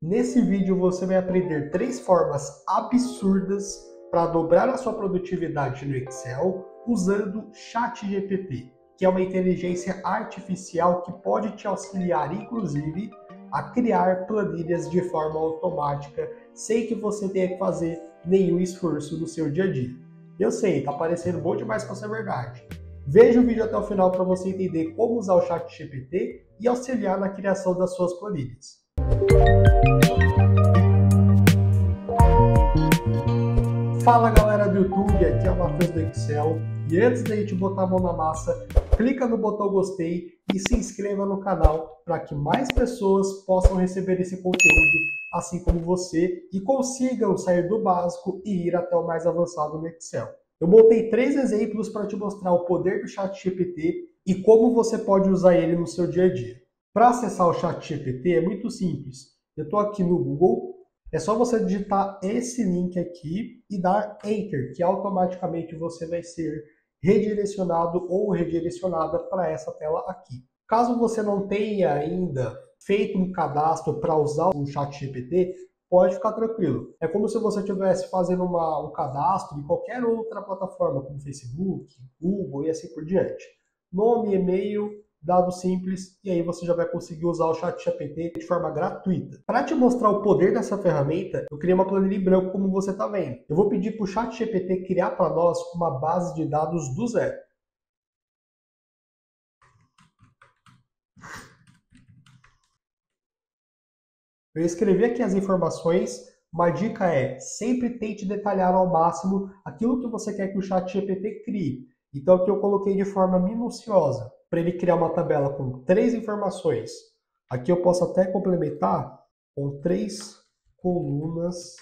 Nesse vídeo você vai aprender 3 formas absurdas para dobrar a sua produtividade no Excel usando ChatGPT, que é uma inteligência artificial que pode te auxiliar, inclusive, a criar planilhas de forma automática, sem que você tenha que fazer nenhum esforço no seu dia a dia. Eu sei, tá parecendo bom demais para ser verdade. Veja o vídeo até o final para você entender como usar o ChatGPT e auxiliar na criação das suas planilhas. Fala galera do YouTube, aqui é o Matheus do Excel e antes da gente botar a mão na massa, clica no botão gostei e se inscreva no canal para que mais pessoas possam receber esse conteúdo, assim como você, e consigam sair do básico e ir até o mais avançado no Excel. Eu montei 3 exemplos para te mostrar o poder do ChatGPT e como você pode usar ele no seu dia a dia. Para acessar o ChatGPT é muito simples. Eu estou aqui no Google, é só você digitar esse link aqui e dar Enter, que automaticamente você vai ser redirecionado ou redirecionada para essa tela aqui. Caso você não tenha ainda feito um cadastro para usar o ChatGPT, pode ficar tranquilo. É como se você estivesse fazendo um cadastro em qualquer outra plataforma, como Facebook, Google e assim por diante. Nome, e-mail, dados simples, e aí você já vai conseguir usar o ChatGPT de forma gratuita. Para te mostrar o poder dessa ferramenta, eu criei uma planilha em branco, como você está vendo. Eu vou pedir para o ChatGPT criar para nós uma base de dados do zero. Eu escrevi aqui as informações. Uma dica é, sempre tente detalhar ao máximo aquilo que você quer que o ChatGPT crie. Então aqui eu coloquei de forma minuciosa, para ele criar uma tabela com 3 informações. Aqui eu posso até complementar com 3 colunas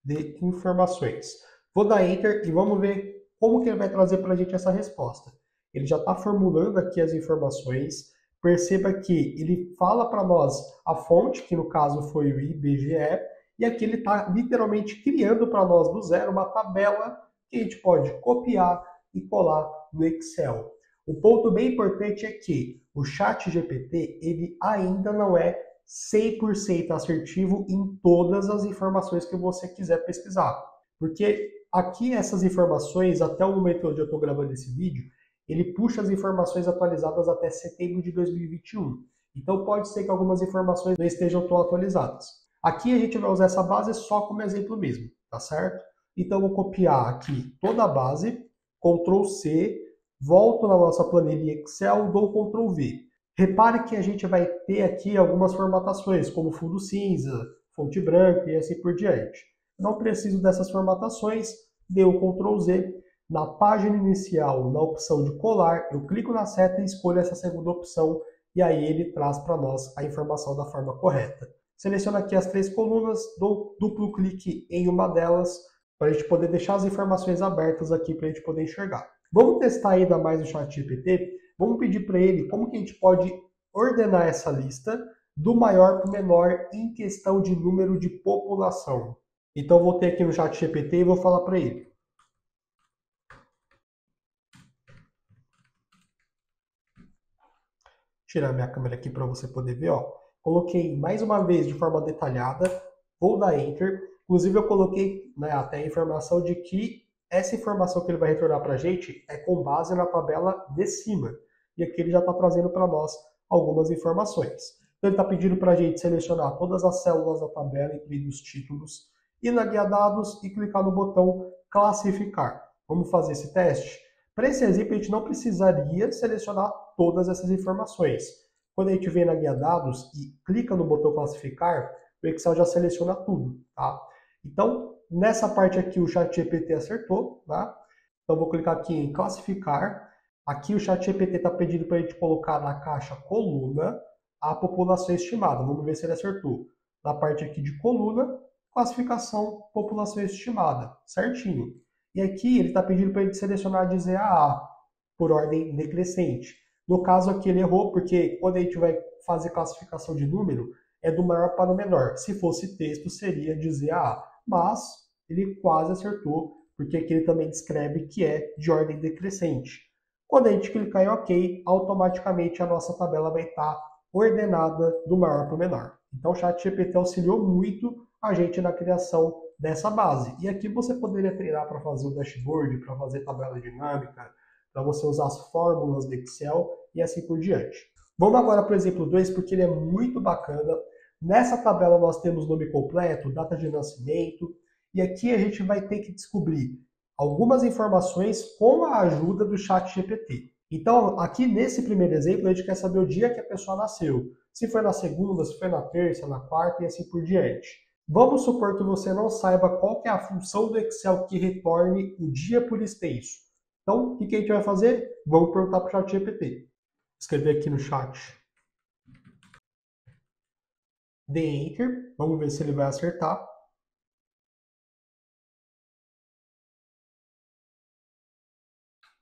de informações. Vou dar Enter e vamos ver como que ele vai trazer para a gente essa resposta. Ele já está formulando aqui as informações. Perceba que ele fala para nós a fonte, que no caso foi o IBGE, e aqui ele está literalmente criando para nós do zero uma tabela que a gente pode copiar e colar no Excel. O ponto bem importante é que o ChatGPT ele ainda não é 100% assertivo em todas as informações que você quiser pesquisar. Porque aqui essas informações, até o momento onde eu estou gravando esse vídeo, ele puxa as informações atualizadas até setembro de 2021. Então pode ser que algumas informações não estejam tão atualizadas. Aqui a gente vai usar essa base só como exemplo mesmo, tá certo? Então eu vou copiar aqui toda a base, Ctrl C, volto na nossa planilha Excel, dou Ctrl V. Repare que a gente vai ter aqui algumas formatações, como fundo cinza, fonte branca e assim por diante. Não preciso dessas formatações, dei o Ctrl Z. Na página inicial, na opção de colar, eu clico na seta e escolho essa segunda opção, e aí ele traz para nós a informação da forma correta. Seleciono aqui as 3 colunas, dou duplo clique em uma delas, para a gente poder deixar as informações abertas aqui para a gente poder enxergar. Vamos testar ainda mais o ChatGPT? Vamos pedir para ele como que a gente pode ordenar essa lista do maior para o menor em questão de número de população. Então eu vou ter aqui no ChatGPT e vou falar para ele. Tirar minha câmera aqui para você poder ver, ó. Coloquei mais uma vez de forma detalhada, vou dar Enter. Inclusive eu coloquei, né, até a informação de que essa informação que ele vai retornar para a gente é com base na tabela de cima. E aqui ele já está trazendo para nós algumas informações. Então ele está pedindo para a gente selecionar todas as células da tabela, incluindo os títulos, ir na guia dados e clicar no botão classificar. Vamos fazer esse teste? Para esse exemplo, a gente não precisaria selecionar todas essas informações. Quando a gente vem na guia dados e clica no botão classificar, o Excel já seleciona tudo, tá? Então, nessa parte aqui o ChatGPT acertou, tá? Então, vou clicar aqui em classificar. Aqui o ChatGPT está pedindo para a gente colocar na caixa coluna a população estimada. Vamos ver se ele acertou. Na parte aqui de coluna, classificação, população estimada, certinho. E aqui ele está pedindo para a gente selecionar de Z a A, por ordem decrescente. No caso aqui ele errou, porque quando a gente vai fazer classificação de número, é do maior para o menor. Se fosse texto, seria de Z a A. Mas ele quase acertou, porque aqui ele também descreve que é de ordem decrescente. Quando a gente clicar em OK, automaticamente a nossa tabela vai estar ordenada do maior para o menor. Então o ChatGPT auxiliou muito a gente na criação dessa base. E aqui você poderia treinar para fazer o dashboard, para fazer tabela dinâmica, para você usar as fórmulas do Excel e assim por diante. Vamos agora para o exemplo 2, porque ele é muito bacana. Nessa tabela nós temos nome completo, data de nascimento, e aqui a gente vai ter que descobrir algumas informações com a ajuda do ChatGPT. Então, aqui nesse primeiro exemplo, a gente quer saber o dia que a pessoa nasceu. Se foi na segunda, se foi na terça, na quarta e assim por diante. Vamos supor que você não saiba qual que é a função do Excel que retorne o dia por extenso. Então, o que a gente vai fazer? Vamos perguntar para o ChatGPT. Escrever aqui no chat. Dê Enter. Vamos ver se ele vai acertar.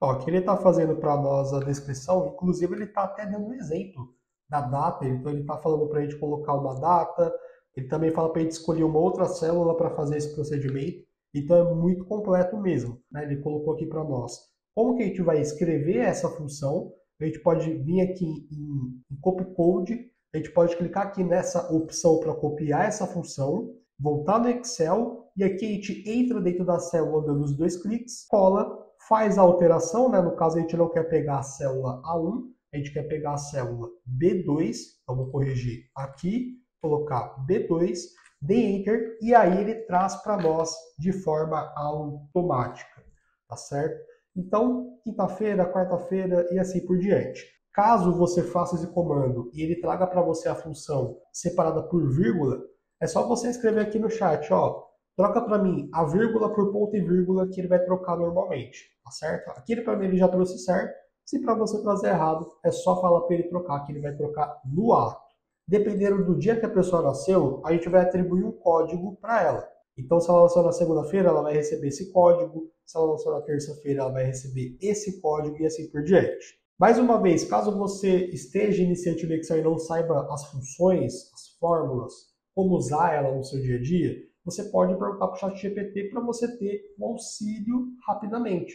Ó, aqui ele está fazendo para nós a descrição, inclusive ele está até dando um exemplo da data, então ele está falando para a gente colocar uma data, ele também fala para a gente escolher uma outra célula para fazer esse procedimento, então é muito completo mesmo, né? Ele colocou aqui para nós como que a gente vai escrever essa função, a gente pode vir aqui em Copy Code, a gente pode clicar aqui nessa opção para copiar essa função, voltar no Excel, e aqui a gente entra dentro da célula dando os 2 cliques, cola, faz a alteração, né? No caso a gente não quer pegar a célula A1, a gente quer pegar a célula B2, então vou corrigir aqui, colocar B2, dê Enter, e aí ele traz para nós de forma automática, tá certo? Então, quinta-feira, quarta-feira e assim por diante. Caso você faça esse comando e ele traga para você a função separada por vírgula, é só você escrever aqui no chat, ó, troca para mim a vírgula por ponto e vírgula que ele vai trocar normalmente, tá certo? Aqui para mim ele já trouxe certo. Se para você trazer errado, é só falar para ele trocar, que ele vai trocar no ato. Dependendo do dia que a pessoa nasceu, a gente vai atribuir um código para ela. Então, se ela nasceu na segunda-feira, ela vai receber esse código. Se ela nasceu na terça-feira, ela vai receber esse código e assim por diante. Mais uma vez, caso você esteja iniciante no Excel e não saiba as funções, as fórmulas, como usar ela no seu dia a dia, você pode perguntar para o ChatGPT para você ter um auxílio rapidamente.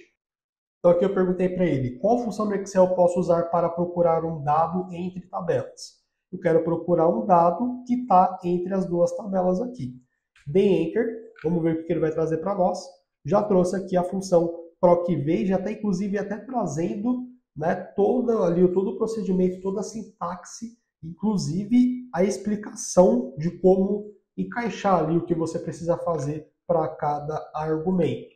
Então aqui eu perguntei para ele, qual função do Excel eu posso usar para procurar um dado entre tabelas? Eu quero procurar um dado que está entre as duas tabelas aqui. Dê Enter, vamos ver o que ele vai trazer para nós. Já trouxe aqui a função PROC-V, já está inclusive até trazendo, né, todo o procedimento, toda a sintaxe, inclusive a explicação de como encaixar ali o que você precisa fazer para cada argumento.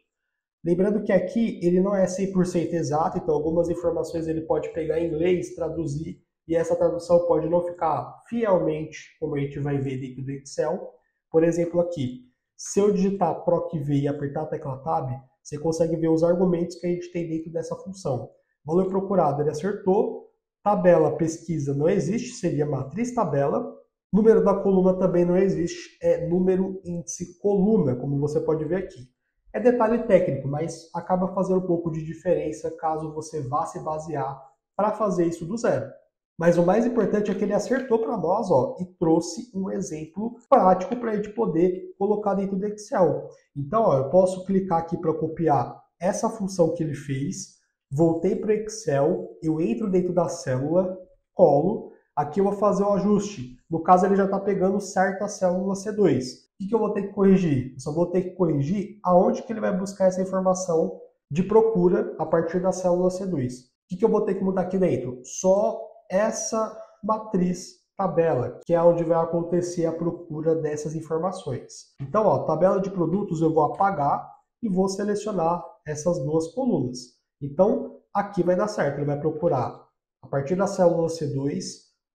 Lembrando que aqui ele não é 100% exato, então algumas informações ele pode pegar em inglês, traduzir, e essa tradução pode não ficar fielmente, como a gente vai ver dentro do Excel. Por exemplo, aqui, se eu digitar PROC-V e apertar a tecla Tab, você consegue ver os argumentos que a gente tem dentro dessa função. Valor procurado, ele acertou. Tabela, pesquisa, não existe, seria matriz tabela. Número da coluna também não existe, é número índice coluna, como você pode ver aqui. É detalhe técnico, mas acaba fazendo um pouco de diferença caso você vá se basear para fazer isso do zero. Mas o mais importante é que ele acertou para nós, ó, e trouxe um exemplo prático para a gente poder colocar dentro do Excel. Então, ó, eu posso clicar aqui para copiar essa função que ele fez, voltei para o Excel, eu entro dentro da célula, colo, aqui eu vou fazer o ajuste. No caso, ele já está pegando certa célula C2. O que eu vou ter que corrigir? Eu só vou ter que corrigir aonde que ele vai buscar essa informação de procura a partir da célula C2. O que eu vou ter que mudar aqui dentro? Só essa matriz tabela, que é onde vai acontecer a procura dessas informações. Então, ó, tabela de produtos eu vou apagar e vou selecionar essas duas colunas. Então, aqui vai dar certo, ele vai procurar a partir da célula C2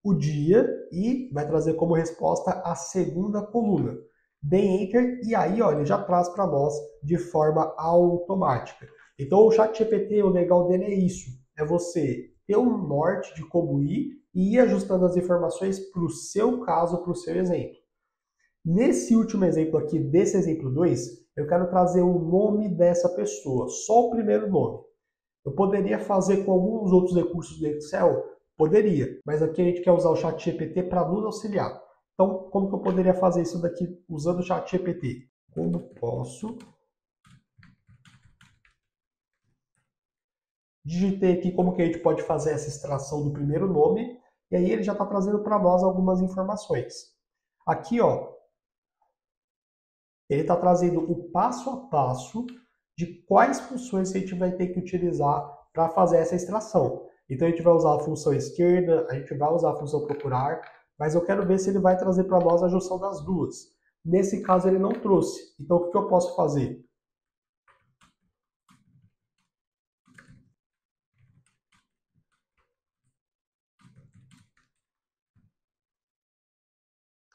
o dia e vai trazer como resposta a segunda coluna. Dê Enter e aí ó, ele já traz para nós de forma automática. Então o ChatGPT, o legal dele é isso, é você ter um norte de como ir e ir ajustando as informações para o seu caso, para o seu exemplo. Nesse último exemplo aqui, desse exemplo 2, eu quero trazer o nome dessa pessoa, só o primeiro nome. Eu poderia fazer com alguns outros recursos do Excel? Poderia, mas aqui a gente quer usar o ChatGPT para nos auxiliar. Então, como que eu poderia fazer isso daqui usando o ChatGPT? Como posso? Digitei aqui como que a gente pode fazer essa extração do primeiro nome e aí ele já está trazendo para nós algumas informações. Aqui, ó, ele está trazendo o passo a passo de quais funções a gente vai ter que utilizar para fazer essa extração. Então a gente vai usar a função esquerda, a gente vai usar a função procurar, mas eu quero ver se ele vai trazer para nós a junção das duas. Nesse caso ele não trouxe. Então o que eu posso fazer?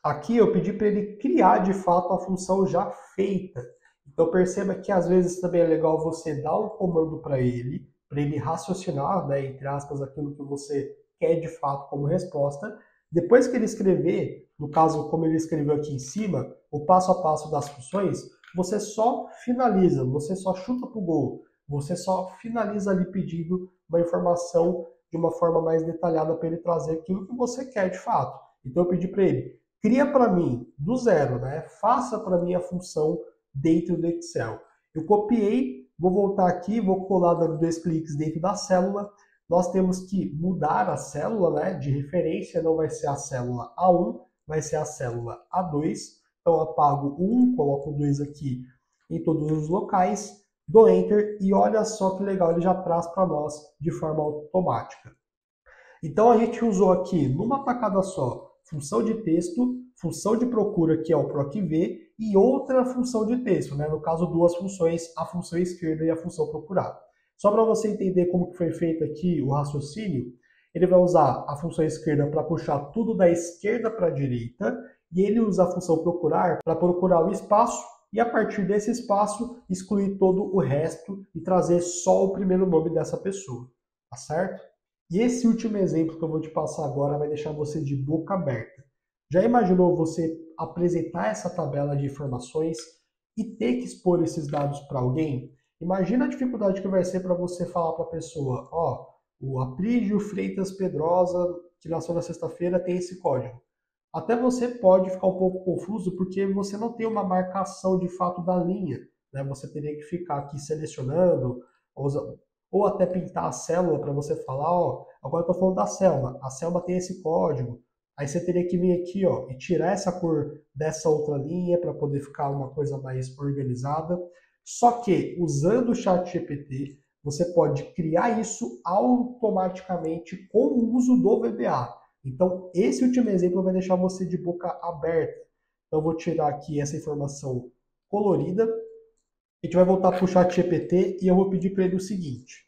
Aqui eu pedi para ele criar de fato a função já feita. Então perceba que às vezes também é legal você dar um comando para ele raciocinar, né, entre aspas, aquilo que você quer de fato como resposta. Depois que ele escrever, no caso como ele escreveu aqui em cima, o passo a passo das funções, você só finaliza, você só chuta para o gol, você só finaliza ali pedindo uma informação de uma forma mais detalhada para ele trazer aquilo que você quer de fato. Então eu pedi para ele, cria para mim do zero, né? Faça para mim a função dentro do Excel. Eu copiei, vou voltar aqui, vou colar dando 2 cliques dentro da célula. Nós temos que mudar a célula, né, de referência, não vai ser a célula A1, vai ser a célula A2. Então eu apago o 1, coloco o 2 aqui em todos os locais, dou Enter e olha só que legal, ele já traz para nós de forma automática. Então a gente usou aqui numa tacada só função de texto, função de procura, que é o PROC-V, e outra função de texto, né? No caso, duas funções, a função esquerda e a função procurar. Só para você entender como que foi feito aqui o raciocínio, ele vai usar a função esquerda para puxar tudo da esquerda para a direita, e ele usa a função procurar para procurar o espaço, e a partir desse espaço, excluir todo o resto e trazer só o primeiro nome dessa pessoa, tá certo? E esse último exemplo que eu vou te passar agora vai deixar você de boca aberta. Já imaginou você apresentar essa tabela de informações e ter que expor esses dados para alguém? Imagina a dificuldade que vai ser para você falar para a pessoa, ó, o Aprígio Freitas Pedrosa, que nasceu na sexta-feira, tem esse código. Até você pode ficar um pouco confuso porque você não tem uma marcação de fato da linha, né? Você teria que ficar aqui selecionando, ou até pintar a célula para você falar, ó, agora eu estou falando da célula, a célula tem esse código, aí você teria que vir aqui, ó, e tirar essa cor dessa outra linha para poder ficar uma coisa mais organizada. Só que, usando o ChatGPT, você pode criar isso automaticamente com o uso do VBA. Então, esse último exemplo vai deixar você de boca aberta. Então, eu vou tirar aqui essa informação colorida. A gente vai voltar para o ChatGPT e eu vou pedir para ele o seguinte.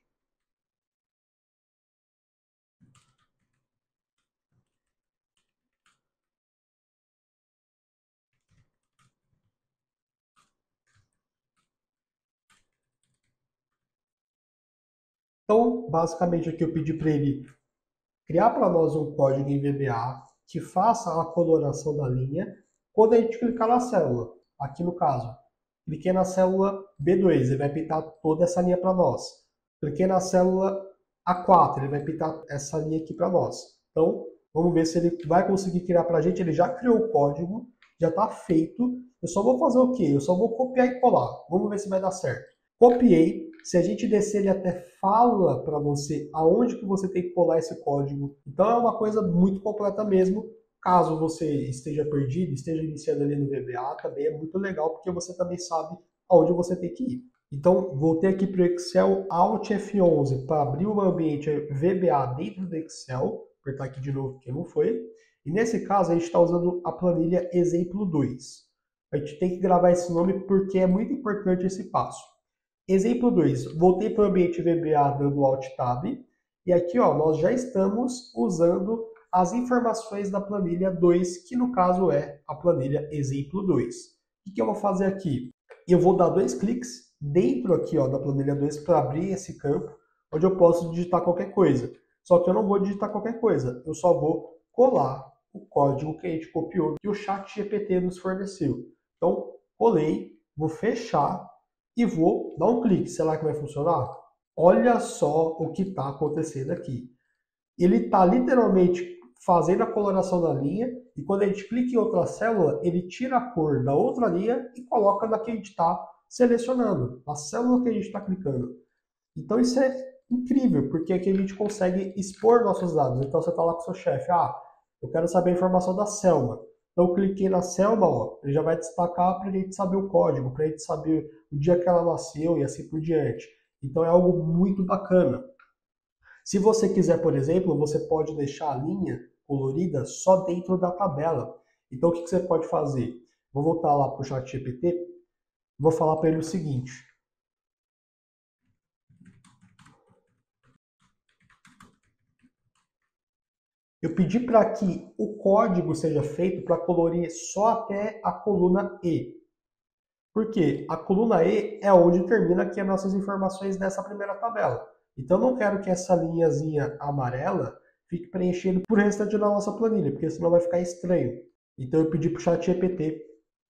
Então, basicamente, aqui eu pedi para ele criar para nós um código em VBA que faça a coloração da linha quando a gente clicar na célula. Aqui no caso, cliquei na célula B2, ele vai pintar toda essa linha para nós. Cliquei na célula A4, ele vai pintar essa linha aqui para nós. Então, vamos ver se ele vai conseguir criar para a gente. Ele já criou o código, já está feito. Eu só vou fazer o quê? Eu só vou copiar e colar. Vamos ver se vai dar certo. Copiei. Se a gente descer, ele até fala para você aonde que você tem que colar esse código. Então é uma coisa muito completa mesmo. Caso você esteja perdido, esteja iniciando ali no VBA, também é muito legal, porque você também sabe aonde você tem que ir. Então, voltei aqui para o Excel, Alt F11 para abrir o ambiente VBA dentro do Excel. Apertar aqui de novo, porque não foi. E nesse caso, a gente está usando a planilha exemplo 2. A gente tem que gravar esse nome porque é muito importante esse passo. Exemplo 2, voltei para o ambiente VBA dando Alt Tab, e aqui ó, nós já estamos usando as informações da planilha 2, que no caso é a planilha exemplo 2. O que eu vou fazer aqui? Eu vou dar 2 cliques dentro aqui ó, da planilha 2 para abrir esse campo, onde eu posso digitar qualquer coisa. Só que eu não vou digitar qualquer coisa, eu só vou colar o código que a gente copiou, que o ChatGPT nos forneceu. Então, colei, vou fechar, e vou dar um clique. Será que vai funcionar? Olha só o que está acontecendo aqui. Ele está literalmente fazendo a coloração da linha e quando a gente clica em outra célula, ele tira a cor da outra linha e coloca na que a gente está selecionando, a célula que a gente está clicando. Então isso é incrível, porque aqui a gente consegue expor nossos dados. Então você está lá com o seu chefe, eu quero saber a informação da Selma. Então eu cliquei na Selma, ó, ele já vai destacar para a gente saber o código, para a gente saber o dia que ela nasceu e assim por diante. Então é algo muito bacana. Se você quiser, por exemplo, você pode deixar a linha colorida só dentro da tabela. Então o que você pode fazer? Vou voltar lá para o ChatGPT, vou falar para ele o seguinte. Eu pedi para que o código seja feito para colorir só até a coluna E. Por quê? A coluna E é onde termina aqui as nossas informações dessa primeira tabela. Então eu não quero que essa linhazinha amarela fique preenchendo por restante da nossa planilha, porque senão vai ficar estranho. Então eu pedi para o ChatGPT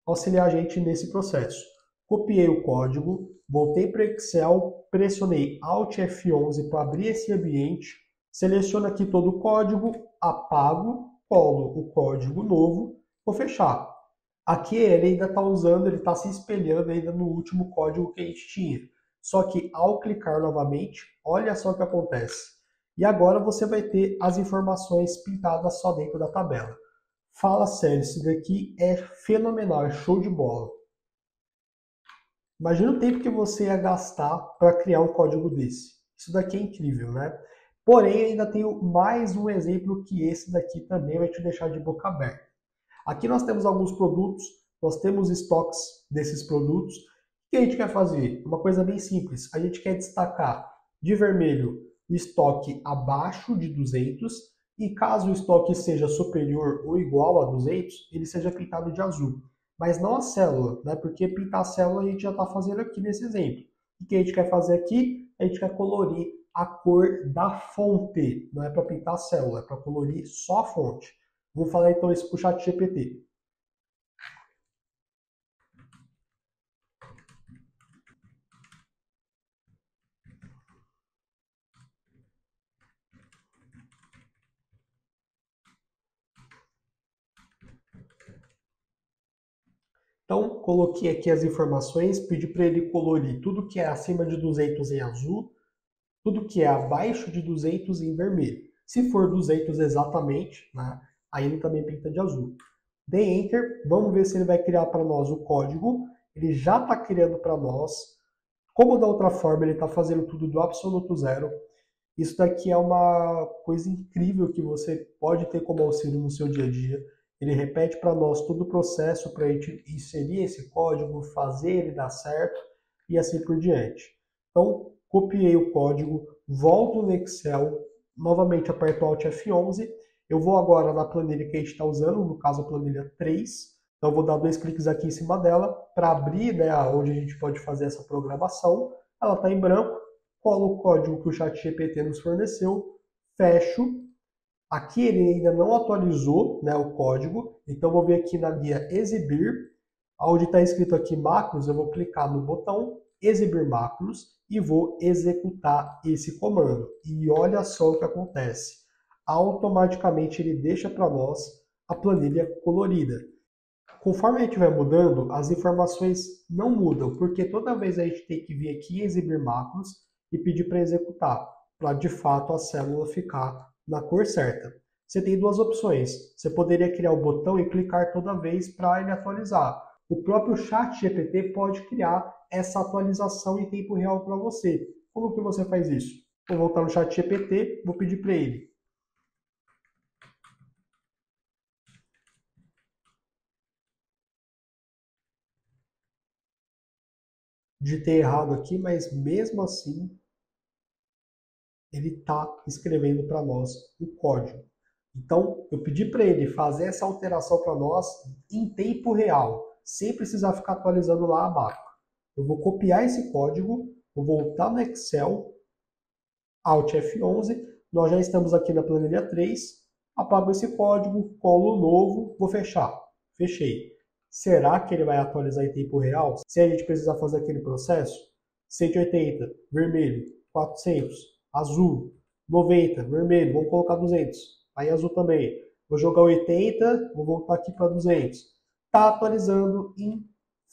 auxiliar a gente nesse processo. Copiei o código, voltei para o Excel, pressionei Alt F11 para abrir esse ambiente, seleciono aqui todo o código, apago, colo o código novo, vou fechar. Aqui ele ainda está usando, ele está se espelhando ainda no último código que a gente tinha. Só que ao clicar novamente, olha só o que acontece. E agora você vai ter as informações pintadas só dentro da tabela. Fala sério, isso daqui é fenomenal, é show de bola. Imagina o tempo que você ia gastar para criar um código desse. Isso daqui é incrível, né? Porém, ainda tenho mais um exemplo que esse daqui também vai te deixar de boca aberta. Aqui nós temos alguns produtos, nós temos estoques desses produtos. O que a gente quer fazer? Uma coisa bem simples. A gente quer destacar de vermelho o estoque abaixo de 200 e caso o estoque seja superior ou igual a 200, ele seja pintado de azul. Mas não a célula, né? Porque pintar a célula a gente já está fazendo aqui nesse exemplo. O que a gente quer fazer aqui? A gente quer colorir a cor da fonte. Não é para pintar a célula, é para colorir só a fonte. Vou falar então isso para o ChatGPT. Então, coloquei aqui as informações, pedi para ele colorir tudo que é acima de 200 em azul, tudo que é abaixo de 200 em vermelho. Se for 200 exatamente, né, aí ele também pinta de azul. Dei Enter, vamos ver se ele vai criar para nós o código. Ele já está criando para nós. Como da outra forma, ele está fazendo tudo do absoluto zero. Isso daqui é uma coisa incrível que você pode ter como auxílio no seu dia a dia. Ele repete para nós todo o processo para a gente inserir esse código, fazer ele dar certo e assim por diante. Então, copiei o código, volto no Excel, novamente aperto Alt F11. Eu vou agora na planilha que a gente está usando, no caso a planilha 3. Então, eu vou dar 2 cliques aqui em cima dela para abrir, né, onde a gente pode fazer essa programação. Ela está em branco, colo o código que o ChatGPT nos forneceu, fecho. Aqui ele ainda não atualizou, né, o código, então vou ver aqui na guia exibir, onde está escrito aqui macros, eu vou clicar no botão exibir macros e vou executar esse comando. E olha só o que acontece. Automaticamente ele deixa para nós a planilha colorida. Conforme a gente vai mudando, as informações não mudam, porque toda vez a gente tem que vir aqui em exibir macros e pedir para executar, para de fato a célula ficar na cor certa. Você tem duas opções. Você poderia criar o botão e clicar toda vez para ele atualizar. O próprio ChatGPT pode criar essa atualização em tempo real para você. Como que você faz isso? Vou voltar no ChatGPT, vou pedir para ele. Digitei errado aqui, mas mesmo assim ele está escrevendo para nós o código. Então, eu pedi para ele fazer essa alteração para nós em tempo real, sem precisar ficar atualizando lá abaixo. Eu vou copiar esse código, vou voltar no Excel, Alt F11, nós já estamos aqui na planilha 3, apago esse código, colo o novo, vou fechar. Fechei. Será que ele vai atualizar em tempo real? Se a gente precisar fazer aquele processo, 180, vermelho, 400, azul, 90, vermelho, vamos colocar 200. Aí azul também. Vou jogar 80, vou voltar aqui para 200. Está atualizando em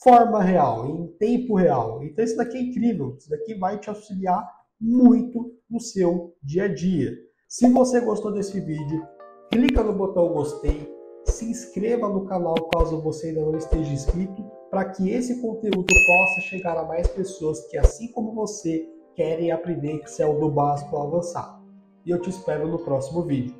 forma real, em tempo real. Então isso daqui é incrível. Isso daqui vai te auxiliar muito no seu dia a dia. Se você gostou desse vídeo, clica no botão gostei, se inscreva no canal caso você ainda não esteja inscrito, para que esse conteúdo possa chegar a mais pessoas que, assim como você, querem aprender Excel do básico ao avançado. E eu te espero no próximo vídeo.